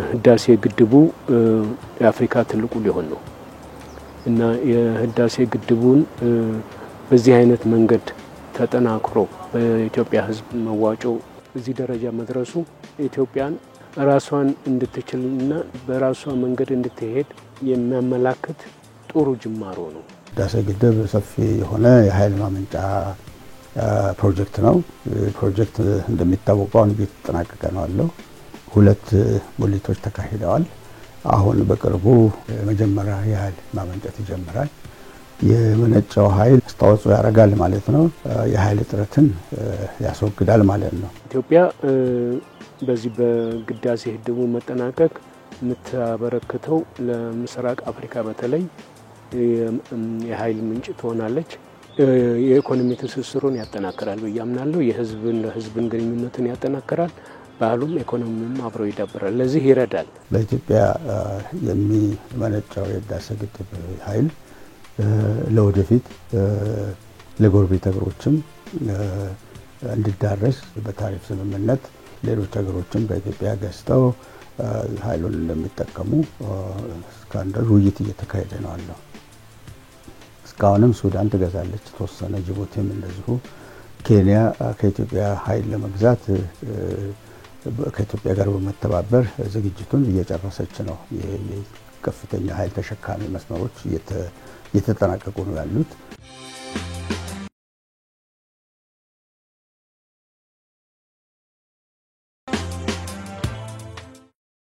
ህዳሴ ግድቡ የአፍሪካ ትልቁ ሊሆን ነው እና የህዳሴ ግድቡን በዚህ አይነት መንገድ ተጠናክሮ በኢትዮጵያ ህዝብ መዋጮ እዚህ ደረጃ መድረሱ ኢትዮጵያን ራሷን እንድትችልና በራሷ መንገድ እንድትሄድ የሚያመላክት ጥሩ ጅማሮ ነው። ህዳሴ ግድብ ሰፊ የሆነ የኃይል ማመንጫ ፕሮጀክት ነው። ፕሮጀክት እንደሚታወቀው እየተጠናቀቀ ነው ያለው። 2 ሙሌቶች ተካሂደዋል። አሁን በቅርቡ መጀመሪያ የኃይል ማመንጨት ይጀምራል። የመነጨው ኃይል አስተዋጽኦ ያደርጋል ማለት ነው። የኃይል እጥረትን ያስወግዳል ማለት ነው። ኢትዮጵያ በዚህ በግዳሴ ግድቡ መጠናቀቅ የምታበረክተው ለምስራቅ አፍሪካ በተለይ የኃይል ምንጭ ትሆናለች። የኢኮኖሚ ትስስሩን ያጠናክራል ብያምናለሁ። የህዝብን ግንኙነትን ያጠናክራል። ባህሉም ኢኮኖሚም አብሮ ይዳብራል። ለዚህ ይረዳል። በኢትዮጵያ የሚመነጨው የህዳሴ ግድብ ኃይል ለወደፊት ለጎረቤት ሀገሮችም እንዲዳረስ በታሪፍ ስምምነት ሌሎች ሀገሮችም በኢትዮጵያ ገዝተው ኃይሉን እንደሚጠቀሙ እስካሁን ውይይት እየተካሄደ ነው ያለው። እስካሁንም ሱዳን ትገዛለች ተወሰነ፣ ጅቡቲም እንደዚሁ። ኬንያ ከኢትዮጵያ ኃይል ለመግዛት ከኢትዮጵያ ጋር በመተባበር ዝግጅቱን እየጨረሰች ነው። የከፍተኛ ኃይል ተሸካሚ መስመሮች እየተጠናቀቁ ነው ያሉት።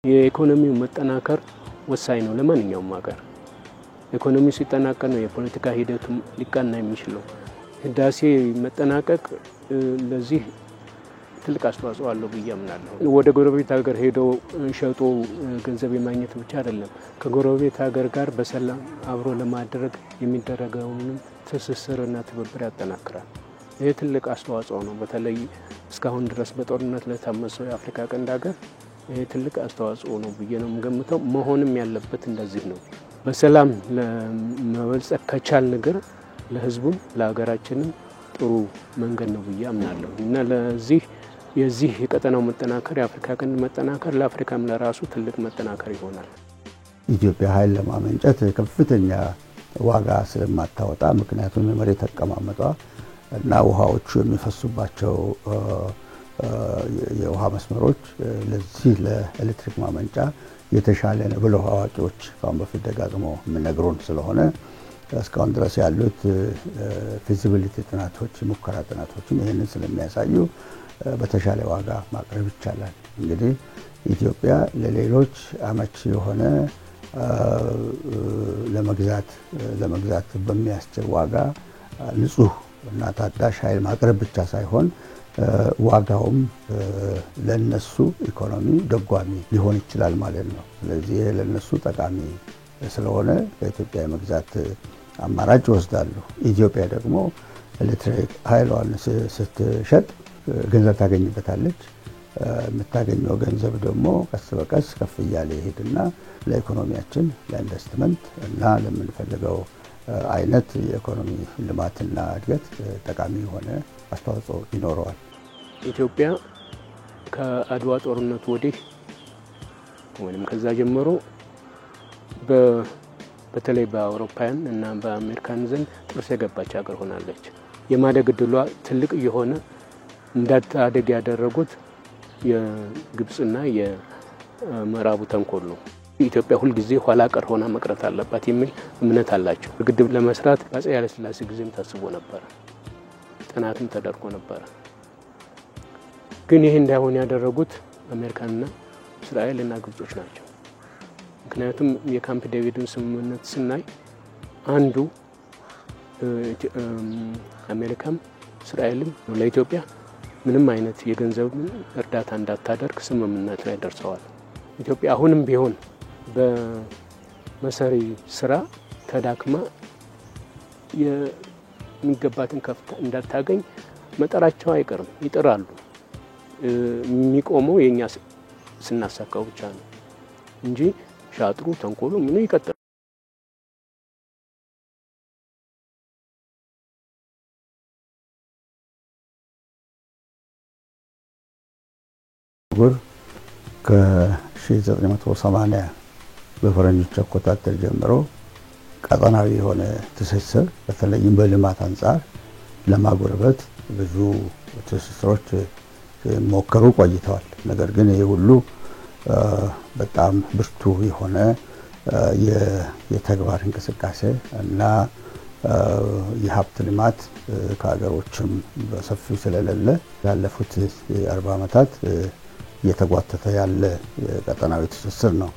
የኢኮኖሚው መጠናከር ወሳኝ ነው ለማንኛውም ሀገር። ኢኮኖሚው ሲጠናከር ነው የፖለቲካ ሂደቱ ሊቃና የሚችለው። ህዳሴ መጠናቀቅ ለዚህ ትልቅ አስተዋጽኦ አለው ብዬ አምናለሁ። ወደ ጎረቤት ሀገር ሄዶ ሸጦ ገንዘብ የማግኘት ብቻ አይደለም፣ ከጎረቤት ሀገር ጋር በሰላም አብሮ ለማድረግ የሚደረገውን ትስስርና ትብብር ያጠናክራል። ይሄ ትልቅ አስተዋጽኦ ነው። በተለይ እስካሁን ድረስ በጦርነት ለታመሰው የአፍሪካ ቀንድ ሀገር ይሄ ትልቅ አስተዋጽኦ ነው ብዬ ነው የምገምተው። መሆንም ያለበት እንደዚህ ነው። በሰላም ለመበልጸግ ከቻል ነገር ለህዝቡም ለሀገራችንም ጥሩ መንገድ ነው ብዬ አምናለሁ እና ለዚህ የዚህ የቀጠናው መጠናከር የአፍሪካ ቀንድ መጠናከር ለአፍሪካም ለራሱ ትልቅ መጠናከር ይሆናል። ኢትዮጵያ ኃይል ለማመንጨት ከፍተኛ ዋጋ ስለማታወጣ፣ ምክንያቱም የመሬት አቀማመጧ እና ውሃዎቹ የሚፈሱባቸው የውሃ መስመሮች ለዚህ ለኤሌክትሪክ ማመንጫ የተሻለ ነው ብለው አዋቂዎች ካሁን በፊት ደጋግመው የሚነግሩን ስለሆነ እስካሁን ድረስ ያሉት ፊዚቢሊቲ ጥናቶች፣ ሙከራ ጥናቶችም ይህንን ስለሚያሳዩ በተሻለ ዋጋ ማቅረብ ይቻላል። እንግዲህ ኢትዮጵያ ለሌሎች አመቺ የሆነ ለመግዛት በሚያስችል ዋጋ ንጹህ እና ታዳሽ ኃይል ማቅረብ ብቻ ሳይሆን ዋጋውም ለነሱ ኢኮኖሚ ደጓሚ ሊሆን ይችላል ማለት ነው። ስለዚህ ለነሱ ጠቃሚ ስለሆነ ከኢትዮጵያ የመግዛት አማራጭ ይወስዳሉ። ኢትዮጵያ ደግሞ ኤሌክትሪክ ኃይሏን ስትሸጥ ገንዘብ ታገኝበታለች። የምታገኘው ገንዘብ ደግሞ ቀስ በቀስ ከፍ እያለ ይሄድና ለኢኮኖሚያችን ለኢንቨስትመንት እና ለምንፈልገው አይነት የኢኮኖሚ ልማትና እድገት ጠቃሚ የሆነ አስተዋጽኦ ይኖረዋል። ኢትዮጵያ ከአድዋ ጦርነት ወዲህ ወይም ከዛ ጀምሮ በተለይ በአውሮፓውያን እና በአሜሪካን ዘንድ ጥርስ የገባች ሀገር ሆናለች። የማደግ ዕድሏ ትልቅ የሆነ እንዳታደግ ያደረጉት የግብጽና የምዕራቡ ተንኮል ነው። ኢትዮጵያ ሁልጊዜ ኋላ ቀር ሆና መቅረት አለባት የሚል እምነት አላቸው። ግድብ ለመስራት በአፄ ኃይለ ሥላሴ ጊዜም ታስቦ ነበር፣ ጥናትም ተደርጎ ነበር። ግን ይሄ እንዳይሆን ያደረጉት አሜሪካንና እስራኤልና ግብጾች ናቸው። ምክንያቱም የካምፕ ዴቪድን ስምምነት ስናይ አንዱ አሜሪካም እስራኤልም ለኢትዮጵያ ምንም አይነት የገንዘብ እርዳታ እንዳታደርግ ስምምነት ላይ ደርሰዋል። ኢትዮጵያ አሁንም ቢሆን በመሰሪ ስራ ተዳክማ የሚገባትን ከፍታ እንዳታገኝ መጠራቸው አይቀርም፣ ይጥራሉ። የሚቆመው የኛ ስናሳካው ብቻ ነው እንጂ ሻጥሩ ተንኮሉ ምኑ ይቀጥላል። ከ1980 በፈረንጆች አቆጣጠር ጀምሮ ቀጠናዊ የሆነ ትስስር በተለይም በልማት አንጻር ለማጎልበት ብዙ ትስስሮች ሞከሩ ቆይተዋል። ነገር ግን ይህ ሁሉ በጣም ብርቱ የሆነ የተግባር እንቅስቃሴ እና የሀብት ልማት ከሀገሮችም በሰፊው ስለሌለ ያለፉት 40 ዓመታት እየተጓተተ ያለ የቀጠናዊ ትስስር ነው።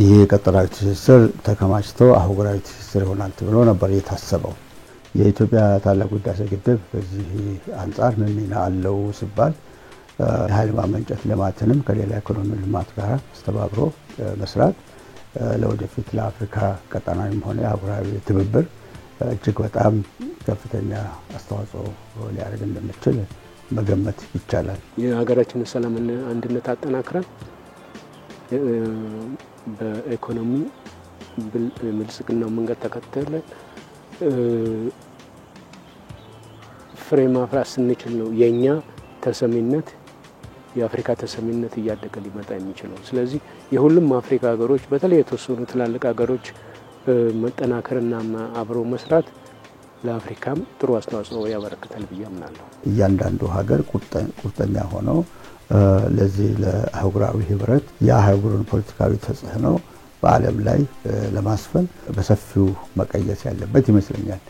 ይህ ቀጠናዊ ትስስር ተከማችቶ አህጉራዊ ትስስር ይሆናል ተብሎ ነበር የታሰበው። የኢትዮጵያ ታላቁ ህዳሴ ግድብ በዚህ አንጻር ምን ሚና አለው ሲባል ኃይል ማመንጨት ልማትንም ከሌላ ኢኮኖሚ ልማት ጋር አስተባብሮ መስራት ለወደፊት ለአፍሪካ ቀጠናዊም ሆነ አህጉራዊ ትብብር እጅግ በጣም ከፍተኛ አስተዋጽኦ ሊያደርግ እንደሚችል መገመት ይቻላል። የሀገራችንን ሰላምና አንድነት አጠናክረን በኢኮኖሚ ብልጽግናው መንገድ ተከተለ ፍሬ ማፍራት ስንችል ነው የኛ ተሰሚነት የአፍሪካ ተሰሚነት እያደገ ሊመጣ የሚችለው። ስለዚህ የሁሉም አፍሪካ ሀገሮች በተለይ የተወሰኑ ትላልቅ ሀገሮች መጠናከርና አብሮ መስራት ለአፍሪካም ጥሩ አስተዋጽኦ ያበረክታል ብዬ አምናለሁ። እያንዳንዱ ሀገር ቁርጠኛ ሆኖ ለዚህ ለአህጉራዊ ህብረት የአህጉሩን ፖለቲካዊ ተጽዕኖ በዓለም ላይ ለማስፈን በሰፊው መቀየስ ያለበት ይመስለኛል።